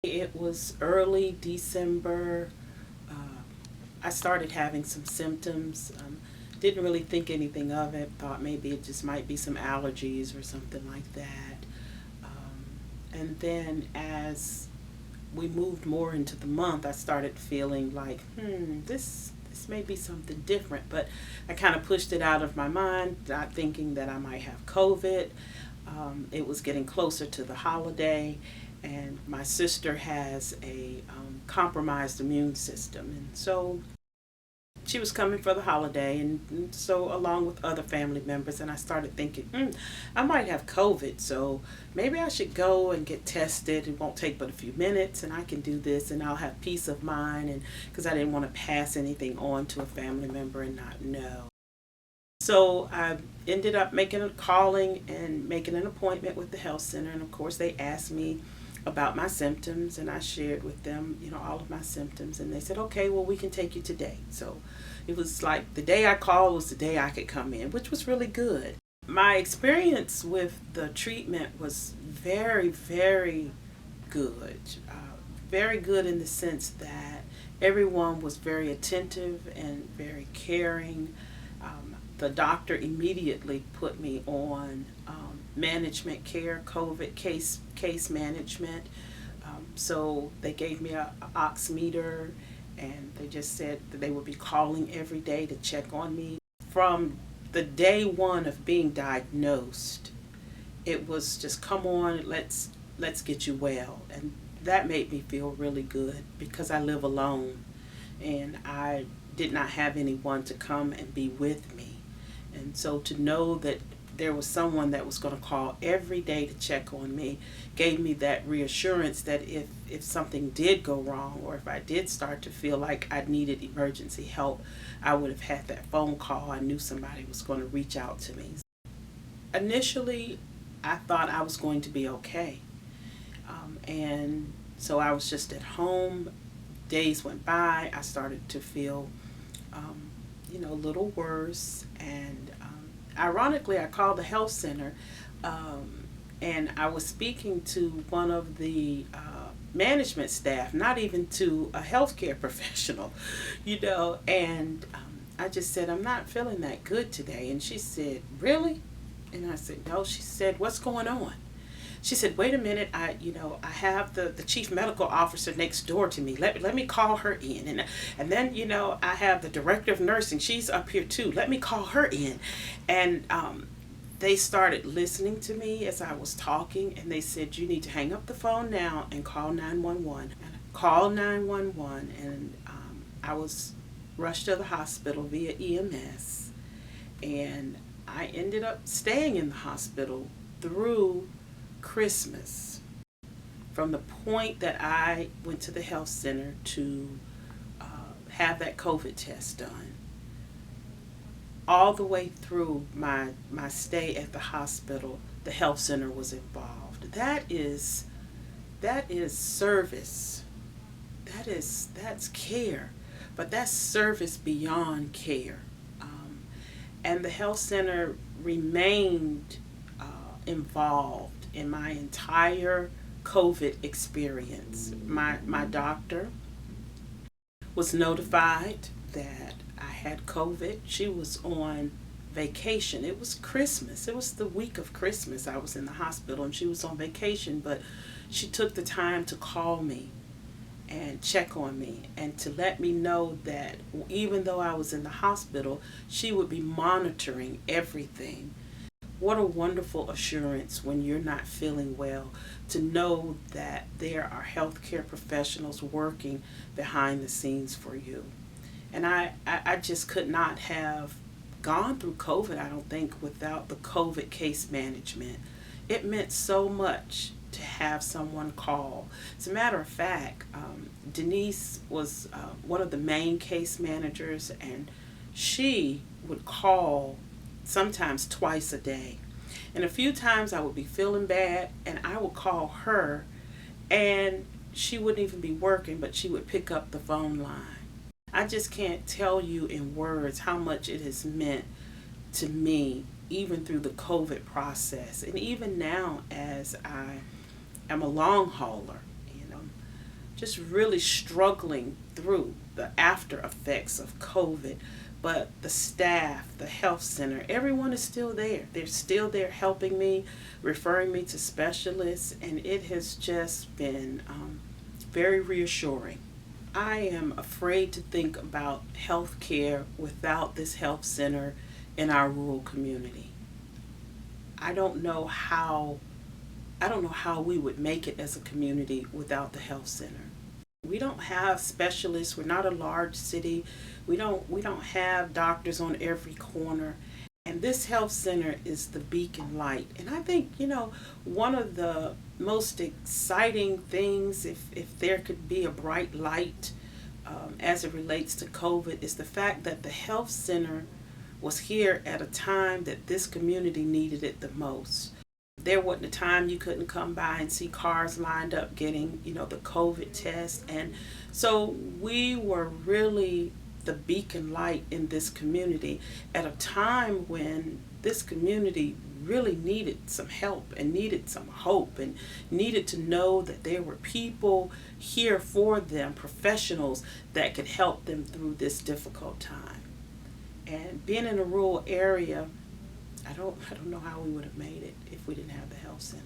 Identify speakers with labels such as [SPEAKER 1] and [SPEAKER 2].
[SPEAKER 1] It was early December. Uh, I started having some symptoms. Didn't really think anything of it. Thought maybe it just might be some allergies or something like that. Um, and then as we moved more into the month, I started feeling like, this may be something different. But I kind of pushed it out of my mind, not thinking that I might have COVID. It was getting closer to the holiday, and my sister has a compromised immune system, and so she was coming for the holiday, and so along with other family members, and I started thinking, I might have COVID, so maybe I should go and get tested. It won't take but a few minutes, and I can do this, and I'll have peace of mind, and because I didn't want to pass anything on to a family member and not know. So I ended up making a calling and making an appointment with the health center, and of course they asked me about my symptoms, and I shared with them, all of my symptoms, and they said, okay, well, we can take you today. So it was like the day I called was the day I could come in, which was really good. My experience with the treatment was very, very good. Very good in the sense that everyone was very attentive and very caring. The doctor immediately put me on management care, COVID case management. So they gave me a ox meter, and they just said that they would be calling every day to check on me. From the day one of being diagnosed, it was just come on, let's get you well, and that made me feel really good because I live alone, and I did not have anyone to come and be with me. And so to know that there was someone that was going to call every day to check on me gave me that reassurance that if something did go wrong, or if I did start to feel like I needed emergency help, I would have had that phone call. I knew somebody was going to reach out to me. Initially, I thought I was going to be okay. And so I was just at home. Days went by. I started to feel, a little worse. And ironically, I called the health center, and I was speaking to one of the management staff, not even to a healthcare professional, and I just said, I'm not feeling that good today. And she said, really? And I said, no. She said, what's going on? She said, wait a minute, I have the chief medical officer next door to me. Let me call her in. And then, I have the director of nursing. She's up here too. Let me call her in. And they started listening to me as I was talking, and they said, you need to hang up the phone now and call 911. And I called 911, and I was rushed to the hospital via EMS. And I ended up staying in the hospital through Christmas. From the point that I went to the health center to have that COVID test done, all the way through my stay at the hospital, the health center was involved. That is service. That's care, but that's service beyond care. And the health center remained involved in my entire COVID experience. My doctor was notified that I had COVID. She was on vacation. It was Christmas. It was the week of Christmas. I was in the hospital and she was on vacation, but she took the time to call me and check on me and to let me know that even though I was in the hospital, she would be monitoring everything. What a wonderful assurance when you're not feeling well to know that there are healthcare professionals working behind the scenes for you. And I just could not have gone through COVID, I don't think, without the COVID case management. It meant so much to have someone call. As a matter of fact, Denise was one of the main case managers, and she would call sometimes twice a day. And a few times I would be feeling bad, and I would call her, and she wouldn't even be working, but she would pick up the phone line. I just can't tell you in words how much it has meant to me, even through the COVID process. And even now, as I am a long hauler, you know, just really struggling through the after effects of COVID. But the staff, the health center, everyone is still there. They're still there helping me, referring me to specialists, and it has just been very reassuring. I am afraid to think about health care without this health center in our rural community. I don't know how I don't know how we would make it as a community without the health center. We don't have specialists. We're not a large city. We don't have doctors on every corner. And this health center is the beacon light. And I think, one of the most exciting things, if there could be a bright light as it relates to COVID, is the fact that the health center was here at a time that this community needed it the most. There wasn't a time you couldn't come by and see cars lined up getting, the COVID test. And so we were really the beacon light in this community at a time when this community really needed some help and needed some hope and needed to know that there were people here for them, professionals that could help them through this difficult time. And being in a rural area, I don't know how we would have made it if we didn't have the health center.